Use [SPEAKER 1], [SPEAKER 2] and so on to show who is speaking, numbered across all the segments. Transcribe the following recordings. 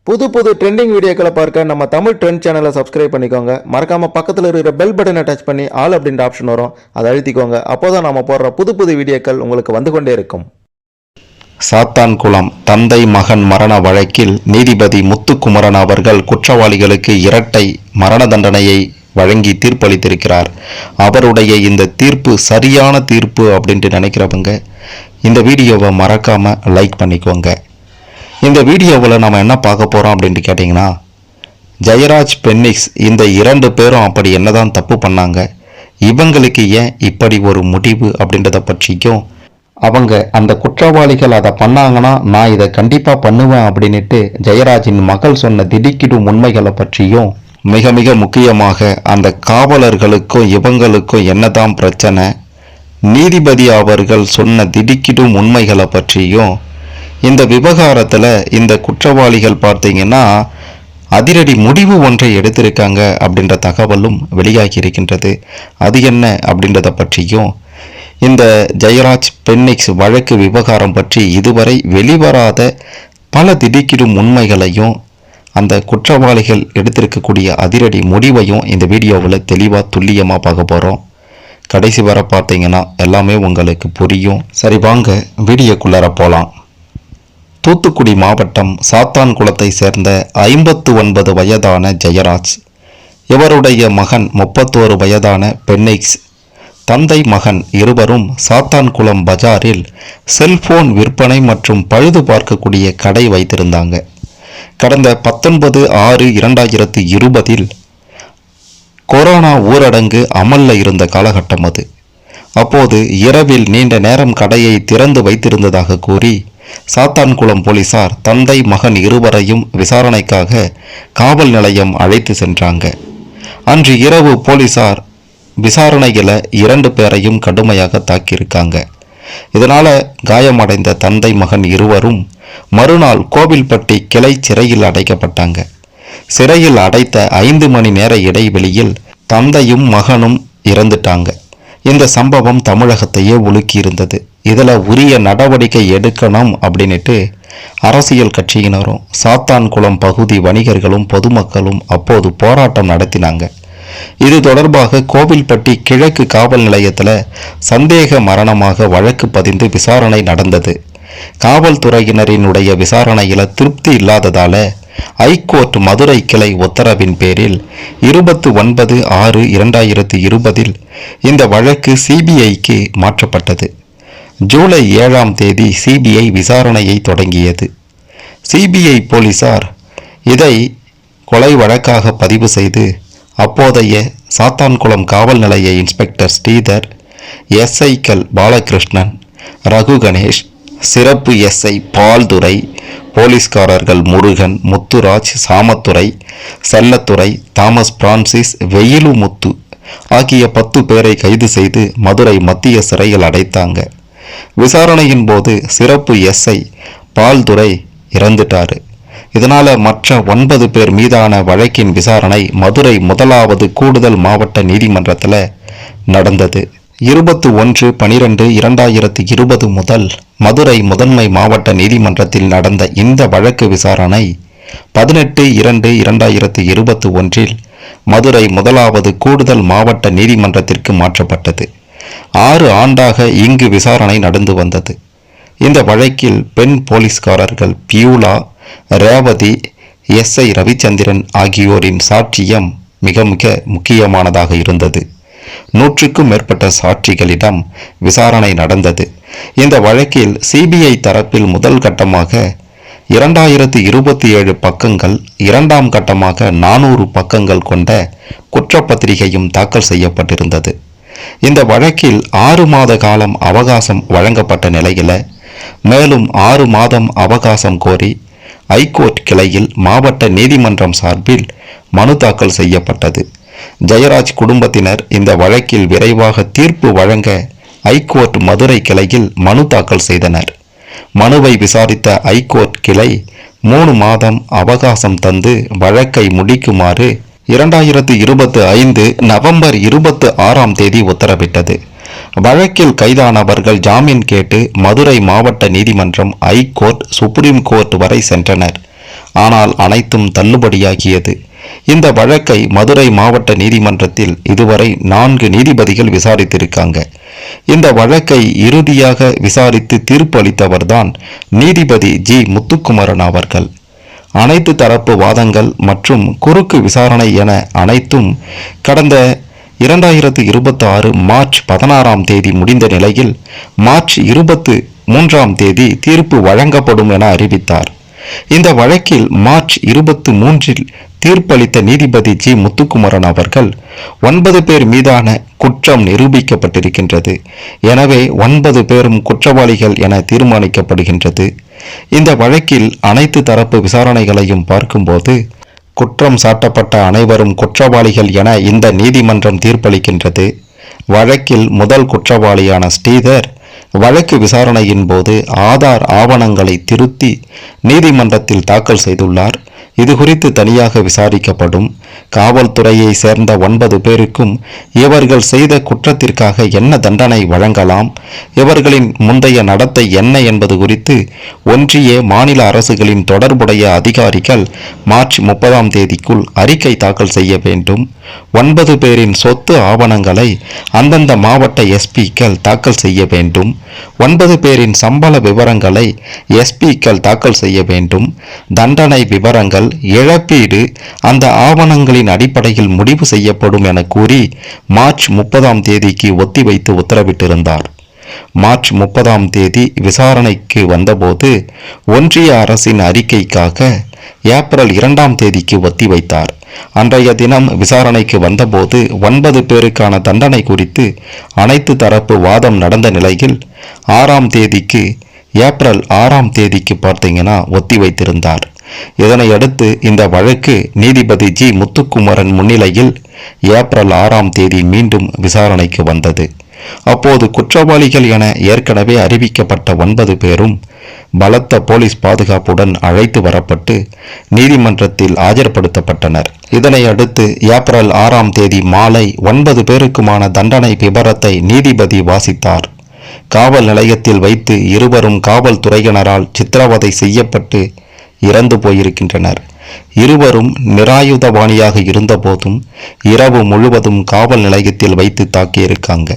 [SPEAKER 1] புது புது ட்ரெண்டிங் வீடியோக்களை பார்க்க நம்ம தமிழ் ட்ரெண்ட் சேனலை சப்ஸ்கிரைப் பண்ணிக்கோங்க. மறக்காம பக்கத்தில் இருக்கிற பெல் பட்டனை டச் பண்ணி ஆல் அப்படின்ற ஆப்ஷன் வரும், அதை அழுத்திக்கோங்க. அப்போதான் நம்ம போடுற புது புது வீடியோக்கள் உங்களுக்கு வந்து கொண்டே இருக்கும்.
[SPEAKER 2] சாத்தான்குளம் தந்தை மகன் மரண வழக்கில் நீதிபதி முத்துக்குமரன் அவர்கள் குற்றவாளிகளுக்கு இரட்டை மரண தண்டனையை வழங்கி தீர்ப்பளித்திருக்கிறார். அவருடைய இந்த தீர்ப்பு சரியான தீர்ப்பு அப்படின்ட்டு நினைக்கிறவங்க இந்த வீடியோவை மறக்காம லைக் பண்ணிக்கோங்க. இந்த வீடியோவில் நம்ம என்ன பார்க்க போகிறோம் அப்படின்ட்டு கேட்டிங்கன்னா, ஜெயராஜ் பென்னிக்ஸ் இந்த இரண்டு பேரும் அப்படி என்னதான் தப்பு பண்ணாங்க, இவங்களுக்கு ஏன் இப்படி ஒரு முடிவு அப்படின்றத பற்றியும், அவங்க அந்த குற்றவாளிகள் அதை பண்ணாங்கன்னா நான் இதை கண்டிப்பாக பண்ணுவேன் அப்படின்ட்டு ஜெயராஜின் மகள் சொன்ன திடுக்கிடும் உண்மைகளை பற்றியும், மிக மிக முக்கியமாக அந்த காவலர்களுக்கும் இவங்களுக்கும் என்னதான் பிரச்சனை, நீதிபதி அவர்கள் சொன்ன திடுக்கிடும் உண்மைகளை பற்றியும், இந்த விவகாரத்தில் இந்த குற்றவாளிகள் பார்த்தீங்கன்னா அதிரடி முடிவு ஒன்றை எடுத்திருக்காங்க அப்படின்ற தகவலும் வெளியாகி இருக்கின்றது. அது என்ன அப்படின்றத பற்றியும், இந்த ஜெயராஜ் பென்னிக்ஸ் வழக்கு விவகாரம் பற்றி இதுவரை வெளிவராத பல திடுக்கிடும் உண்மைகளையும், அந்த குற்றவாளிகள் எடுத்திருக்கக்கூடிய அதிரடி முடிவையும் இந்த வீடியோவில் தெளிவாக துல்லியமாக பார்க்க போகிறோம். கடைசி வர பார்த்தீங்கன்னா எல்லாமே உங்களுக்கு புரியும். சரி, வாங்க வீடியோக்குள்ளார போகலாம். தூத்துக்குடி மாவட்டம் சாத்தான்குளத்தை சேர்ந்த 59 வயதான ஜெயராஜ், இவருடைய மகன் 31 வயதான பென்னிக்ஸ், தந்தை மகன் இருவரும் சாத்தான்குளம் பஜாரில் செல்போன் விற்பனை மற்றும் பழுது பார்க்கக்கூடிய கடை வைத்திருந்தாங்க. கடந்த 19/6/2020 கொரோனா ஊரடங்கு அமல்ல இருந்த காலகட்டம் அது. அப்போது இரவில் நீண்ட நேரம் கடையை திறந்து வைத்திருந்ததாக கூறி சாத்தான்குளம் போலீசார் தந்தை மகன் இருவரையும் விசாரணைக்காக காவல் நிலையம் அழைத்து சென்றாங்க. அன்று இரவு போலீசார் விசாரணையில் 2 பேரையும் கடுமையாக தாக்கியிருக்காங்க. இதனால காயமடைந்த தந்தை மகன் இருவரும் மறுநாள் கோவில்பட்டி கிளை சிறையில் அடைக்கப்பட்டாங்க. சிறையில் அடைத்த 5 மணி நேர இடைவெளியில் தந்தையும் மகனும் இறந்துட்டாங்க. இந்த சம்பவம் தமிழகத்தையே உலுக்கி இருந்தது. இதில் உரிய நடவடிக்கை எடுக்கணும் அப்படின்ட்டு அரசியல் கட்சியினரும் சாத்தான்குளம் பகுதி வணிகர்களும் பொதுமக்களும் அப்போது போராட்டம் நடத்தினாங்க. இது தொடர்பாக கோவில்பட்டி கிழக்கு காவல் நிலையத்தில் சந்தேக மரணமாக வழக்கு பதிந்து விசாரணை நடந்தது. காவல்துறையினரினுடைய விசாரணையில் திருப்தி இல்லாததால ஐகோர்ட் மதுரை கிளை உத்தரவின் பேரில் 29/6/2020 இந்த வழக்கு சிபிஐக்கு மாற்றப்பட்டது. ஜூலை 7ஆம் தேதி சிபிஐ விசாரணையை தொடங்கியது. சிபிஐ போலீசார் இதை கொலை வழக்காக பதிவு செய்து அப்போதைய சாத்தான்குளம் காவல் நிலைய இன்ஸ்பெக்டர் ஸ்ரீதர், எஸ்ஐக்கள் பாலகிருஷ்ணன், ரகு கணேஷ், சிறப்பு எஸ்ஐ பால்துரை, போலீஸ்காரர்கள் முருகன், முத்துராஜ், சாமத்துறை, செல்லத்துறை, தாமஸ் பிரான்சிஸ், வெயிலுமுத்து ஆகிய 10 பேரை கைது செய்து மதுரை மத்திய சிறையில் அடைத்தாங்க. விசாரணையின் போது சிறப்பு எஸ்ஐ பால்துரை இறந்துட்டாரு. இதனால மற்ற 9 பேர் மீதான வழக்கின் விசாரணை மதுரை 1வது கூடுதல் மாவட்ட நீதிமன்றத்தில் நடந்தது. 21/12/2020 முதல் மதுரை முதன்மை மாவட்ட நீதிமன்றத்தில் நடந்த இந்த வழக்கு விசாரணை 18/2/2021 மதுரை 1வது கூடுதல் மாவட்ட நீதிமன்றத்திற்கு மாற்றப்பட்டது. 6 ஆண்டாக இங்கு விசாரணை நடந்து வந்தது. இந்த வழக்கில் பெண் போலீஸ்காரர்கள் பியூலா, ரேவதி, எஸ்ஐ ரவிச்சந்திரன் ஆகியோரின் சாட்சியம் மிக மிக முக்கியமானதாக இருந்தது. 100க்கும் மேற்பட்ட சாட்சிகளிடம் விசாரணை நடந்தது. இந்த வழக்கில் சிபிஐ தரப்பில் முதல் கட்டமாக 2027 பக்கங்கள், 2ஆம் கட்டமாக 400 பக்கங்கள் கொண்ட குற்றப்பத்திரிகையும் தாக்கல் செய்யப்பட்டிருந்தது. இந்த வழக்கில் 6 மாத காலம் அவகாசம் வழங்கப்பட்ட நிலையில் மேலும் 6 மாதம் அவகாசம் கோரி ஐகோர்ட் கிளையில் மாவட்ட நீதிமன்றம் சார்பில் மனு தாக்கல் செய்யப்பட்டது. ஜெயராஜ் குடும்பத்தினர் இந்த வழக்கில் விரைவாக தீர்ப்பு வழங்க ஐகோர்ட் மதுரை கிளையில் மனு தாக்கல் செய்தனர். மனுவை விசாரித்த ஐகோர்ட் கிளை 3 மாதம் அவகாசம் தந்து வழக்கை முடிக்குமாறு 2025 நவம்பர் 26ஆம் தேதி உத்தரவிட்டது. வழக்கில் கைதானவர்கள் ஜாமீன் கேட்டு மதுரை மாவட்ட நீதிமன்றம், ஐகோர்ட், சுப்ரீம் கோர்ட் வரை சென்றனர். ஆனால் அனைத்தும் தள்ளுபடியாகியது. இந்த வழக்கை மதுரை மாவட்ட நீதிமன்றத்தில் இதுவரை 4 நீதிபதிகள் விசாரித்திருக்காங்க. இந்த வழக்கை இறுதியாக விசாரித்து தீர்ப்பு அளித்தவர்தான் நீதிபதி ஜி முத்துக்குமரன் அவர்கள். அனைத்து தரப்பு வாதங்கள் மற்றும் குறுக்கு விசாரணை என அனைத்தும் கடந்த 2026 மார்ச் 16ஆம் தேதி முடிந்த நிலையில் மார்ச் 23ஆம் தேதி தீர்ப்பு வழங்கப்படும் என அறிவித்தார். இந்த வழக்கில் மார்ச் 23இல் தீர்ப்பளித்த நீதிபதி ஜி முத்துக்குமரன் அவர்கள் 9 பேர் மீதான குற்றம் நிரூபிக்கப்பட்டிருக்கின்றது. எனவே 9 பேரும் குற்றவாளிகள் என தீர்மானிக்கப்படுகின்றது. இந்த வழக்கில் அனைத்து தரப்பு விசாரணைகளையும் பார்க்கும்போது குற்றம் சாட்டப்பட்ட அனைவரும் குற்றவாளிகள் என இந்த நீதிமன்றம் தீர்ப்பளிக்கின்றது. வழக்கில் முதல் குற்றவாளியான ஸ்ரீதர் வழக்கு விசாரணையின் போது ஆதார் ஆவணங்களை திருத்தி நீதிமன்றத்தில் தாக்கல் செய்துள்ளார். இது குறித்து தனியாக விசாரிக்கப்படும். காவல்துறையை சேர்ந்த 9 பேருக்கும் இவர்கள் செய்த குற்றத்திற்காக என்ன தண்டனை வழங்கலாம், இவர்களின் முந்தைய நடத்தை என்ன என்பது குறித்து ஒன்றிய மாநில அரசுகளின் தொடர்புடைய அதிகாரிகள் மார்ச் 30ஆம் தேதிக்குள் அறிக்கை தாக்கல் செய்ய வேண்டும். 9 பேரின் சொத்து ஆவணங்களை அந்தந்த மாவட்ட எஸ்பிக்கள் தாக்கல் செய்ய வேண்டும். 9 பேரின் சம்பள விவரங்களை எஸ்பிக்கள் தாக்கல் செய்ய வேண்டும். தண்டனை விவரங்கள், இழப்பீடு அந்த ஆவணங்களின் அடிப்படையில் முடிவு செய்யப்படும் என கூறி மார்ச் 30ஆம் தேதிக்கு ஒத்திவைத்து உத்தரவிட்டிருந்தார். மார்ச் 30ஆம் தேதி விசாரணைக்கு வந்தபோது ஒன்றிய அரசின் அறிக்கைக்காக ஏப்ரல் 2ஆம் தேதிக்கு ஒத்திவைத்தார். அன்றைய தினம் விசாரணைக்கு வந்தபோது 9 பேருக்கான தண்டனை குறித்து அனைத்து தரப்பு வாதம் நடந்த நிலையில் 6ஆம் தேதிக்கு ஏப்ரல் 6ஆம் தேதிக்கு பார்த்தீங்கன்னா ஒத்திவைத்திருந்தார். இதனையடுத்து இந்த வழக்கு நீதிபதி ஜி முத்துக்குமரன் முன்னிலையில் ஏப்ரல் 6ஆம் தேதி மீண்டும் விசாரணைக்கு வந்தது. அப்போது குற்றவாளிகள் என ஏற்கனவே அறிவிக்கப்பட்ட 9 பேரும் பலத்த போலீஸ் பாதுகாப்புடன் அழைத்து வரப்பட்டு நீதிமன்றத்தில் ஆஜர்படுத்தப்பட்டனர். இதனை அடுத்து ஏப்ரல் 6ஆம் தேதி மாலை 9 பேருக்குமான தண்டனை விபரத்தை நீதிபதி வாசித்தார். காவல் நிலையத்தில் வைத்து இருவரும் காவல்துறையினரால் சித்திரவதை செய்யப்பட்டு இறந்து போயிருக்கின்றனர். இருவரும் நிராயுதபாணியாக இருந்தபோதும் இரவு முழுவதும் காவல் நிலையத்தில் வைத்து தாக்கியிருக்காங்க.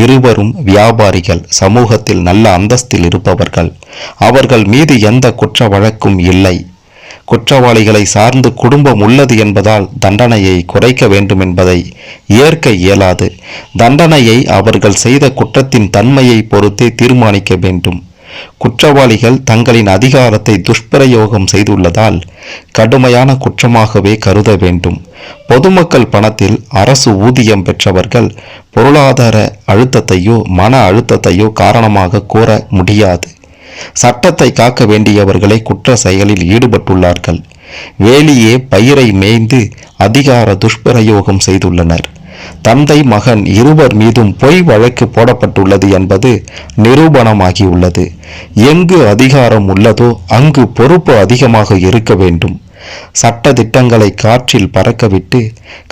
[SPEAKER 2] இருவரும் வியாபாரிகள், சமூகத்தில் நல்ல அந்தஸ்தில் இருப்பவர்கள். அவர்கள் மீது எந்த குற்ற வழக்கும் இல்லை. குற்றவாளிகளை சார்ந்து குடும்பம் உள்ளது என்பதால் தண்டனையை குறைக்க வேண்டும் என்பதை ஏற்க இயலாது. தண்டனையை அவர்கள் செய்த குற்றத்தின் தன்மையை பொறுத்தே தீர்மானிக்க வேண்டும். குற்றவாளிகள் தங்களின் அதிகாரத்தை துஷ்பிரயோகம் செய்துள்ளதால் கடுமையான குற்றமாகவே கருத வேண்டும். பொதுமக்கள் பணத்தில் அரசு ஊதியம் பெற்றவர்கள் பொருளாதார அழுத்தத்தையோ மன அழுத்தத்தையோ காரணமாக கூற முடியாது. சட்டத்தை காக்க வேண்டியவர்களை குற்ற செயலில் ஈடுபட்டுள்ளார்கள். வேலியே பயிரை மேய்ந்து அதிகார துஷ்பிரயோகம் செய்துள்ளனர். தந்தை மகன் இருவர் மீதும் பொய் வழக்கு போடப்பட்டுள்ளது என்பது நிரூபணமாகியுள்ளது. எங்கு அதிகாரம் உள்ளதோ அங்கு பொறுப்பு அதிகமாக இருக்க வேண்டும். சட்ட திட்டங்களை காற்றில் பறக்கவிட்டு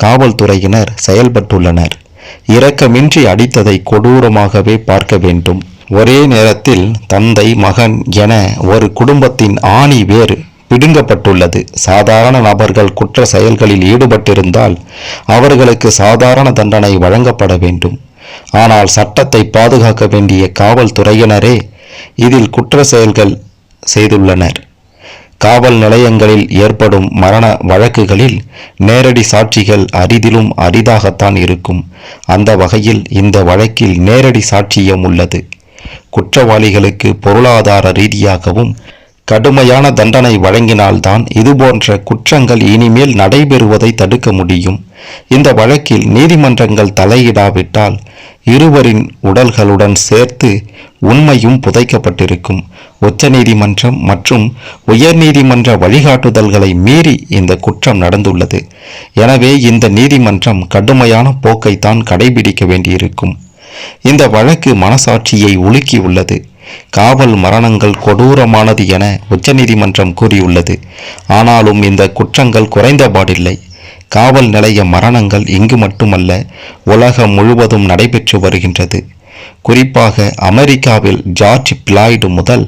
[SPEAKER 2] காவல்துறையினர் செயல்பட்டுள்ளனர். இரக்கமின்றி அடித்ததை கொடூரமாகவே பார்க்க வேண்டும். ஒரே நேரத்தில் தந்தை மகன் என ஒரு குடும்பத்தின் ஆணி வேர் பிடுங்கப்பட்டுள்ளது. சாதாரண நபர்கள் குற்ற செயல்களில் ஈடுபட்டிருந்தால் அவர்களுக்கு சாதாரண தண்டனை வழங்கப்பட வேண்டும். ஆனால் சட்டத்தை பாதுகாக்க வேண்டிய காவல்துறையினரே இதில் குற்ற செயல்கள் செய்துள்ளனர். காவல் நிலையங்களில் ஏற்படும் மரண வழக்குகளில் நேரடி சாட்சிகள் அரிதிலும் அரிதாகத்தான் இருக்கும். அந்த வகையில் இந்த வழக்கில் நேரடி சாட்சியம் உள்ளது. குற்றவாளிகளுக்கு பொருளாதார ரீதியாகவும் கடுமையான தண்டனை வழங்கினால்தான் இதுபோன்ற குற்றங்கள் இனிமேல் நடைபெறுவதை தடுக்க முடியும். இந்த வழக்கில் நீதிமன்றங்கள் தலையிடாவிட்டால் இருவரின் உடல்களுடன் சேர்த்து உண்மையும் புதைக்கப்பட்டிருக்கும். உச்சநீதிமன்றம் மற்றும் உயர்நீதிமன்ற வழிகாட்டுதல்களை மீறி இந்த குற்றம் நடந்துள்ளது. எனவே இந்த நீதிமன்றம் கடுமையான போக்கைத்தான் கடைபிடிக்க வேண்டியிருக்கும். இந்த வழக்கு மனசாட்சியை உலுக்கியுள்ளது. காவல் மரணங்கள் கொடூரமானது என உச்சநீதிமன்றம் கூறியுள்ளது. ஆனாலும் இந்த குற்றங்கள் குறைந்தபாடில்லை. காவல் நிலைய மரணங்கள் இங்கு மட்டுமல்ல, உலகம் முழுவதும் நடைபெற்று வருகின்றது. குறிப்பாக அமெரிக்காவில் ஜார்ஜ் பிளாய்டு முதல்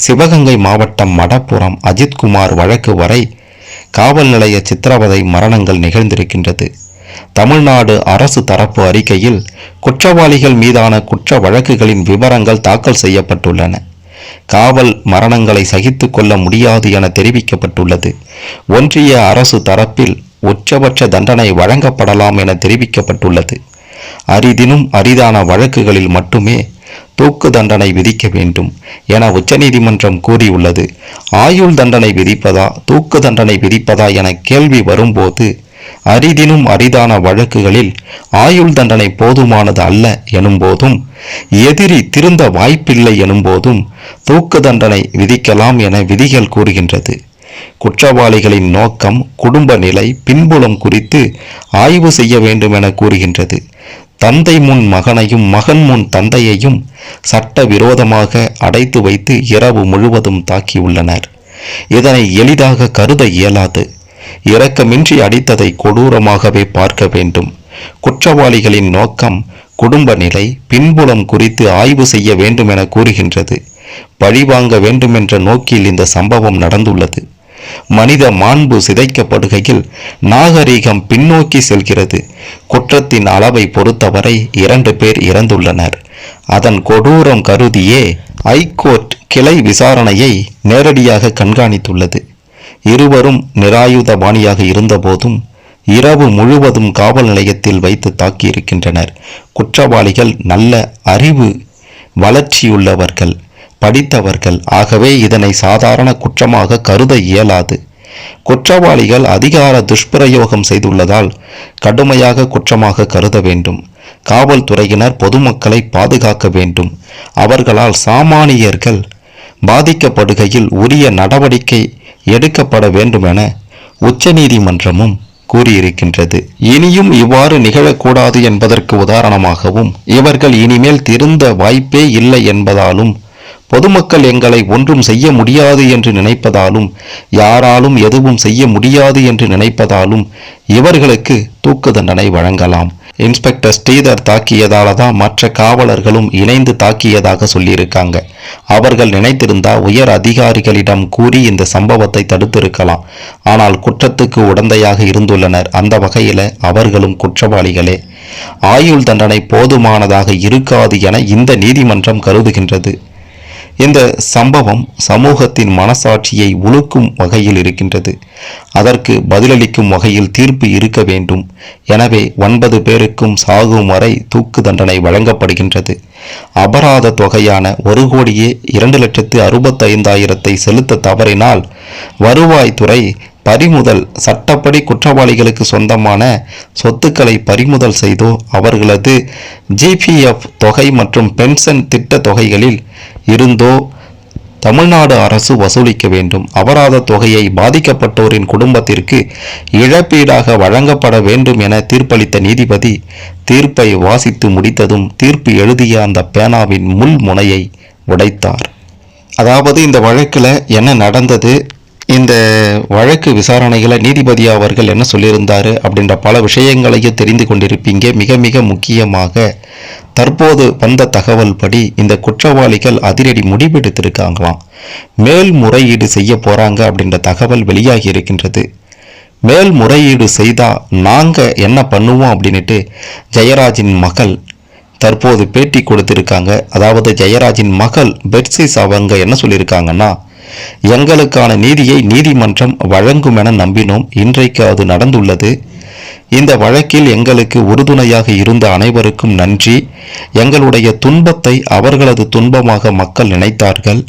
[SPEAKER 2] சிவகங்கை மாவட்டம் மடப்புறம் அஜித்குமார் வழக்கு வரை காவல் நிலைய சித்திரவதை மரணங்கள் நிகழ்ந்திருக்கின்றது. தமிழ்நாடு அரசு தரப்பு அறிக்கையில் குற்றவாளிகள் மீதான குற்ற வழக்குகளின் விவரங்கள் தாக்கல் செய்யப்பட்டுள்ளன. காவல் மரணங்களை சகித்து கொள்ள முடியாது என தெரிவிக்கப்பட்டுள்ளது. ஒன்றிய அரசு தரப்பில் உச்சபட்ச தண்டனை வழங்கப்படலாம் என தெரிவிக்கப்பட்டுள்ளது. அரிதினும் அரிதான வழக்குகளில் மட்டுமே தூக்கு தண்டனை விதிக்க வேண்டும் என உச்சநீதிமன்றம் கூறியுள்ளது. ஆயுள் தண்டனை விதிப்பதா தூக்கு தண்டனை விதிப்பதா என கேள்வி வரும்போது அரிதினும் அரிதான வழக்குகளில் ஆயுள் தண்டனை போதுமானது அல்ல எனும்போதும் எதிரி திருந்த வாய்ப்பில்லை எனும்போதும் தூக்கு தண்டனை விதிக்கலாம் என விதிகள் கூறுகின்றது. குற்றவாளிகளின் நோக்கம், குடும்ப நிலை, பின்புலம் குறித்து ஆய்வு செய்ய வேண்டும் என கூறுகின்றது. தந்தை முன் மகனையும் மகன் முன் தந்தையையும் சட்ட விரோதமாக அடைத்து வைத்து இரவு முழுவதும் தாக்கியுள்ளனர். இதனை எளிதாக கருத இயலாது. இரக்கமின்றி அடித்ததை கொடூரமாகவே பார்க்க வேண்டும். குற்றவாளிகளின் நோக்கம், குடும்ப நிலை, பின்புலம் குறித்து ஆய்வு செய்ய வேண்டும் என கூறுகின்றது. பழிவாங்க வேண்டுமென்ற நோக்கில் இந்த சம்பவம் நடந்துள்ளது. மனித மாண்பு சிதைக்கப்படுகையில் நாகரீகம் பின்னோக்கி செல்கிறது. குற்றத்தின் அளவை பொறுத்தவரை 2 பேர் இறந்துள்ளனர். அதன் கொடூரம் கருதியே ஐகோர்ட் கிளை விசாரணையை நேரடியாக கண்காணித்துள்ளது. இருவரும் நிராயுதபாணியாக இருந்தபோதும் இரவு முழுவதும் காவல் நிலையத்தில் வைத்து தாக்கியிருக்கின்றனர். குற்றவாளிகள் நல்ல அறிவு வளர்ச்சியுள்ளவர்கள், படித்தவர்கள். ஆகவே இதனை சாதாரண குற்றமாக கருத இயலாது. குற்றவாளிகள் அதிகார துஷ்பிரயோகம் செய்துள்ளதால் கடுமையாக குற்றமாக கருத வேண்டும். காவல்துறையினர் பொதுமக்களை பாதுகாக்க வேண்டும். அவர்களால் சாமானியர்கள் பாதிக்கப்படுகையில் உரிய நடவடிக்கை எடுக்கப்பட வேண்டும் என உச்சநீதிமன்றமும் கூறியிருக்கின்றது. இனியும் இவ்வாறு நிகழக்கூடாது என்பதற்கு உதாரணமாகவும் இவர்கள் இனிமேல் திருந்த வாய்ப்பே இல்லை என்பதாலும் பொதுமக்கள் எங்களை ஒன்றும் செய்ய முடியாது என்று நினைப்பதாலும் யாராலும் எதுவும் செய்ய முடியாது என்று நினைப்பதாலும் இவர்களுக்கு தூக்கு தண்டனை வழங்கலாம். இன்ஸ்பெக்டர் ஸ்ரீதர் தாக்கியதால தான் மற்ற காவலர்களும் இணைந்து தாக்கியதாக சொல்லியிருக்காங்க. அவர்கள் நினைத்திருந்தா உயர் அதிகாரிகளிடம் கூறி இந்த சம்பவத்தை தடுத்திருக்கலாம். ஆனால் குற்றத்துக்கு உடந்தையாக இருந்துள்ளனர். அந்த வகையில அவர்களும் குற்றவாளிகளே. ஆயுள் தண்டனை போதுமானதாக இருக்காது என இந்த நீதிமன்றம் கருதுகின்றது. இந்த சம்பவம் சமூகத்தின் மனசாட்சியை உலுக்கும் வகையில் இருக்கின்றது. அதற்கு பதிலளிக்கும் வகையில் தீர்ப்பு இருக்க வேண்டும். எனவே 9 பேருக்கும் சாகும் வரை தூக்கு தண்டனை வழங்கப்படுகின்றது. அபராத தொகையான 1,02,65,000 செலுத்த தவறினால் வருவாய்த்துறை பறிமுதல், சட்டப்படி குற்றவாளிகளுக்கு சொந்தமான சொத்துக்களை பறிமுதல் செய்தோ அவர்களது ஜிபிஎஃப் தொகை மற்றும் பென்ஷன் திட்ட தொகைகளில் இருந்தோ தமிழ்நாடு அரசு வசூலிக்க வேண்டும். அபராத தொகையை பாதிக்கப்பட்டோரின் குடும்பத்திற்கு இழப்பீடாக வழங்கப்பட வேண்டும் என தீர்ப்பளித்த நீதிபதி தீர்ப்பை வாசித்து முடித்ததும் தீர்ப்பு எழுதிய அந்த பேனாவின் முள் முனையை உடைத்தார். அதாவது இந்த வழக்கில் என்ன நடந்தது, இந்த வழக்கு விசாரணைகளை நீதிபதி அவர்கள் என்ன சொல்லியிருந்தாரு அப்படின்ற பல விஷயங்களையும் தெரிந்து கொண்டிருப்பீங்க. மிக மிக முக்கியமாக தற்போது வந்த தகவல் படி இந்த குற்றவாளிகள் அதிரடி முடிவெடுத்திருக்காங்களாம். மேல்முறையீடு செய்ய போறாங்க அப்படின்ற தகவல் வெளியாகி இருக்கின்றது. மேல்முறையீடு செய்தா நாங்க என்ன பண்ணுவோம் அப்படின்ட்டு ஜெயராஜின் மகள் தற்போது பேட்டி கொடுத்திருக்காங்க. அதாவது ஜெயராஜின் மகள் பெட்சிஸ் அவங்க என்ன சொல்லியிருக்காங்கன்னா, எங்களுக்கான நீதியை நீதிமன்றம் வழங்கும் என நம்பினோம். இன்றைக்கு அது நடந்துள்ளது. இந்த வழக்கில் எங்களுக்கு உறுதுணையாக இருந்த அனைவருக்கும் நன்றி. எங்களுடைய துன்பத்தை அவர்களது துன்பமாக மக்கள் நினைத்தார்கள்.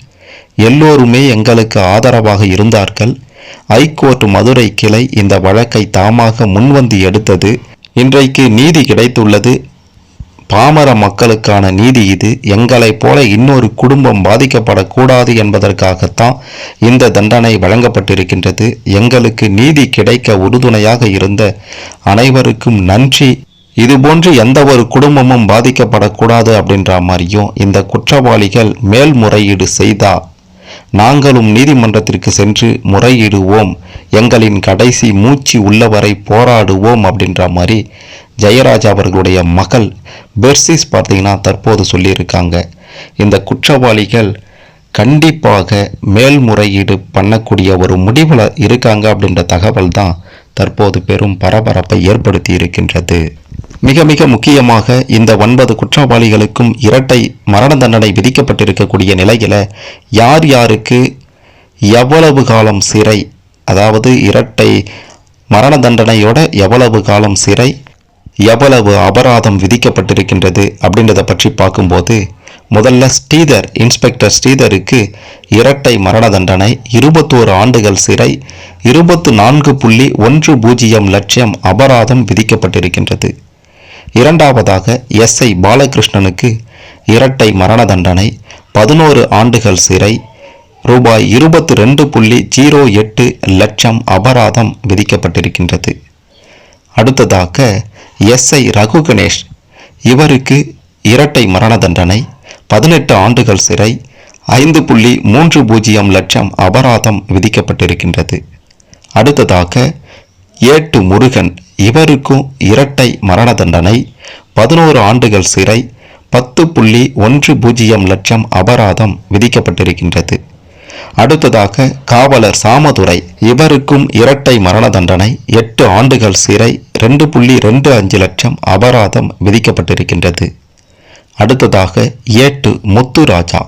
[SPEAKER 2] எல்லோருமே எங்களுக்கு ஆதரவாக இருந்தார்கள். ஐகோர்ட் மதுரை கிளை இந்த வழக்கை தாமாக முன்வந்து எடுத்தது. இன்றைக்கு நீதி கிடைத்துள்ளது. பாமர மக்களுக்கான நீதி இது. எங்களைப் போல இன்னொரு குடும்பம் பாதிக்கப்படக்கூடாது என்பதற்காகத்தான் இந்த தண்டனை வழங்கப்பட்டிருக்கின்றது. எங்களுக்கு நீதி கிடைக்க உறுதுணையாக இருந்த அனைவருக்கும் நன்றி. இதுபோன்று எந்த ஒரு குடும்பமும் பாதிக்கப்படக்கூடாது அப்படின்ற மாதிரியும் இந்த குற்றவாளிகள் மேல்முறையீடு செய்தா நாங்களும் நீதிமன்றத்திற்கு சென்று முறையிடுவோம், எங்களின் கடைசி மூச்சு உள்ளவரை போராடுவோம் அப்படின்ற மாதிரி ஜெயராஜ் அவர்களுடைய மகள் பெர்சிஸ் பார்த்தீங்கன்னா தற்போது சொல்லியிருக்காங்க. இந்த குற்றவாளிகள் கண்டிப்பாக மேல்முறையீடு பண்ணக்கூடிய ஒரு முடிவில் இருக்காங்க அப்படின்ற தகவல் தான் தற்போது பெரும் பரபரப்பை ஏற்படுத்தி இருக்கின்றது. மிக மிக முக்கியமாக இந்த 9 குற்றவாளிகளுக்கும் இரட்டை மரண தண்டனை விதிக்கப்பட்டிருக்கக்கூடிய நிலையில் யார் யாருக்கு எவ்வளவு காலம் சிறை, அதாவது இரட்டை மரண தண்டனையோட எவ்வளவு காலம் சிறை, எவ்வளவு அபராதம் விதிக்கப்பட்டிருக்கின்றது அப்படின்றத பற்றி பார்க்கும்போது, முதல்ல இன்ஸ்பெக்டர் ஸ்ரீதருக்கு இரட்டை மரண தண்டனை 21 ஆண்டுகள் சிறை 24.10 லட்சம் அபராதம் விதிக்கப்பட்டிருக்கின்றது. இரண்டாவதாக எஸ்ஐ பாலகிருஷ்ணனுக்கு இரட்டை மரண தண்டனை 11 ஆண்டுகள் சிறை ரூபாய் 22.08 லட்சம் அபராதம் விதிக்கப்பட்டிருக்கின்றது. அடுத்ததாக எஸ்ஐ ரகு கணேஷ், இவருக்கு இரட்டை மரண தண்டனை 18 ஆண்டுகள் சிறை 5.30 லட்சம் அபராதம் விதிக்கப்பட்டிருக்கின்றது. அடுத்ததாக ஏட்டு முருகன், இவருக்கும் இரட்டை மரண தண்டனை 11 ஆண்டுகள் சிறை 10.10 லட்சம் அபராதம் விதிக்கப்பட்டிருக்கின்றது. அடுத்ததாக காவலர் சாமதுரை, இவருக்கும் இரட்டை மரண தண்டனை 8 ஆண்டுகள் சிறை 2.25 லட்சம் அபராதம் விதிக்கப்பட்டிருக்கின்றது. அடுத்ததாக ஏட்டு முத்துராஜா,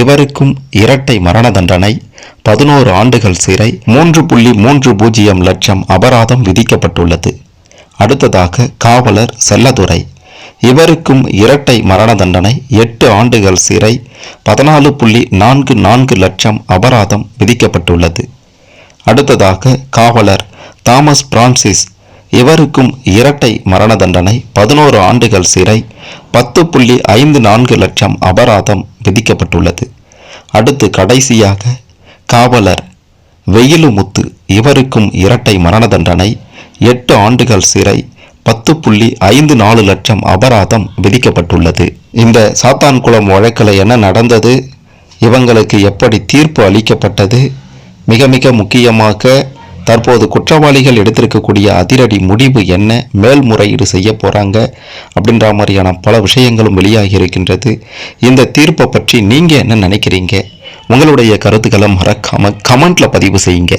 [SPEAKER 2] இவருக்கும் இரட்டை மரண தண்டனை 11 ஆண்டுகள் சிறை 3.30 லட்சம் அபராதம் விதிக்கப்பட்டுள்ளது. அடுத்ததாக காவலர் செல்லதுரை, இவருக்கும் இரட்டை மரண தண்டனை 8 ஆண்டுகள் சிறை 14.44 லட்சம் அபராதம் விதிக்கப்பட்டுள்ளது. அடுத்ததாக காவலர் தாமஸ் பிரான்சிஸ், இவருக்கும் இரட்டை மரண தண்டனை 11 ஆண்டுகள் சிறை 10.54 லட்சம் அபராதம் விதிக்கப்பட்டுள்ளது. அடுத்து கடைசியாக காவலர் வெயிலுமுத்து, இவருக்கும் இரட்டை மரண தண்டனை 8 ஆண்டுகள் சிறை 10.54 லட்சம் அபராதம் விதிக்கப்பட்டுள்ளது. இந்த சாத்தான்குளம் வழக்கில் என்ன நடந்தது, இவங்களுக்கு எப்படி தீர்ப்பு அளிக்கப்பட்டது, மிக மிக முக்கியமாக தற்போது குற்றவாளிகள் எடுத்திருக்கக்கூடிய அதிரடி முடிவு என்ன, மேல்முறையீடு செய்ய போகிறாங்க அப்படின்ற மாதிரியான பல விஷயங்களும் வெளியாகி இருக்கின்றது. இந்த தீர்ப்பை பற்றி நீங்கள் என்ன நினைக்கிறீங்க? உங்களுடைய கருத்துக்களை மறக்காமல் கமெண்ட்டில் பதிவு செய்யுங்க.